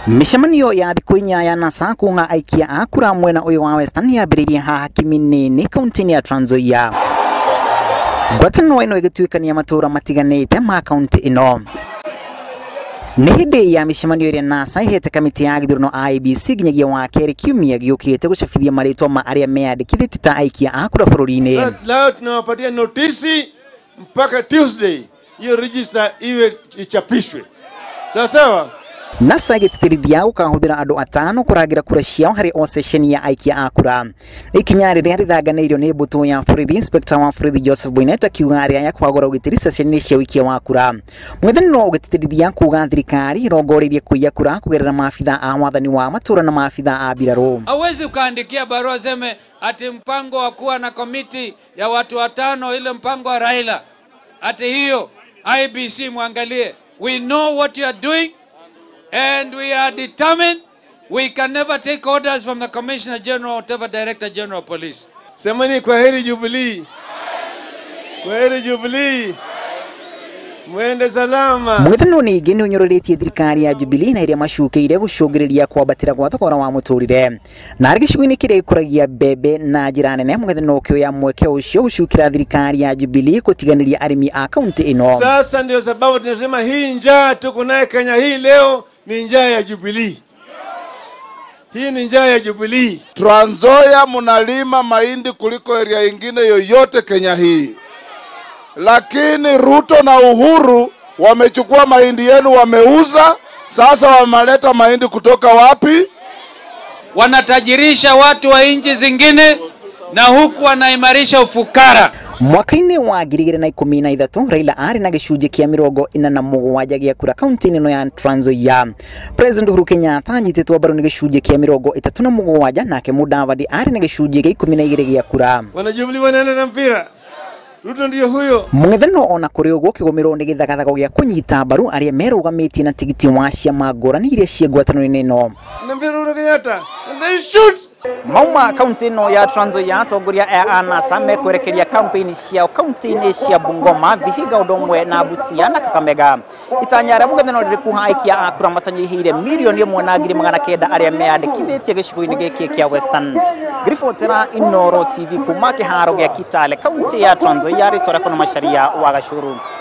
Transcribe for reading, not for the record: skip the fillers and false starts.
Mishemanio ya thikũ ya NASA kunga aikia a kura mwena uyu wa Western yambĩrĩirie haha Kiminini kaunti ya Trans Nzoia. Ngwatanĩro ĩno ĩgĩtuĩkania matũra matiganĩte ma kaunti ĩno. Nĩ hĩndĩ ya mishemanio ĩrĩa NASA ĩhete kamĩtĩ ya gĩthurano IEBC nginyagia wa kerĩ kiumia gĩũkĩte gũcabithia marĩtwa ma arĩa meyandĩkithĩtie ta aikia a kura bũrũri-inĩ. Leo tunawapatia notisi mpaka Tuesday hiyo register iwe ichapishwe. Sawa? NASA ĩgĩtĩtĩrithia gũkahũthĩra andũ atano kũrangĩra kura ciao harĩ o session ya aikia a kura. Ikinya rĩrĩa rĩthanganĩirio nĩ mbũtũ ya borithi, Inspector wa borithi Joseph Boinnet akiuga arĩa kwagũra ũgitĩri session cia ũikia wa kura. Mũng'ethanĩro ũgĩtĩtĩrithia kuuga thirikari ĩrongoreirie kũiya kura kũgerera maabitha a wathani wa matũra na maabitha a mbirarũ. Hawezi ukaandikia barua seme ati mpango wa kuwa na komiti ya watu watano ile mpango wa Raila. Ati hiyo IEBC muangalie. We know what you are doing. And we are determined we can never take orders from the Commissioner General or whatever Director General of Police. Semani kwaheri Jubilee. Kwaheri Jubilee. Mwende salama. Mũng'ethanĩro ningĩ nĩ ũnyũrũrĩtie thirikari ya Jubilee na iria macukĩire gũcũngĩrĩria kwambatĩra gwa thogora wa mũtũrĩre. Na harĩ gĩcigo-inĩ kĩrĩa gĩkũragia mbembe na njĩra nene, mũng'ethanĩro ũkĩoya mweke ũcio gũcukĩra thirikari ya Jubilee gũtiganĩria arĩmi a kaunti ĩno. Sasa ndio sababu tunasema hii njaa tuko nayo Kenya hii leo ni njaa ya Jubilee. Hii ni njaa ya Jubilee. Trans Nzoia mnalima mahindi kuliko area ingine yoyote Kenya hii. Lakini Ruto na Uhuru wamechukua mahindi yenu wameuza, sasa wameleta mahindi kutoka wapi? Wanatajirisha watu wa nchi zingine na huku wanaimarisha ufukara. Mwaka-inĩ wa 2013 Raila arĩ na gĩcunjĩ kĩa 47 gĩa kura kaunti-inĩ ĩno ya Trans Nzoia. President Uhuru Kenyatta anyitĩtwo mbaru nĩ gĩcunjĩ kĩa 37 nake Mudavadi arĩ na gĩcunjĩ gĩa 12 gĩa kura. Wana Jubilee wanaenda na mpira. Ruto ndio huyo. Mũng'ethanĩro ona kũrĩ ũguo kĩgũmĩrwo nĩ gĩthagathago gĩa kũnyita mbaru arĩa merũgamĩtie na tigiti wa ciama ngũrani iria ciĩ ngwatanĩro-inĩ ĩno. Na mpira Uhuru Kenyatta. And they shoot. Mauma kaunti ĩno ya Trans Nzoia atongoria a NASA mekwerekeria kampeni ciao kaunti-inĩ cia Bungoma, Vihiga, ũndũ ũmwe na Busia na Kakamega. Itanya rĩa mũng'ethanĩro rĩrĩ kuha aikia a kura matanyihĩire milioni 1,900 arĩa meyandĩkithĩtie gĩcigo-inĩ gĩkĩ kĩa Western. Ngiribotera Inooro TV kuma kĩharo gĩa Kitale kaunti ya Trans Nzoia, rĩtwa rĩakwa nĩ Macharia wa Gacũrũ.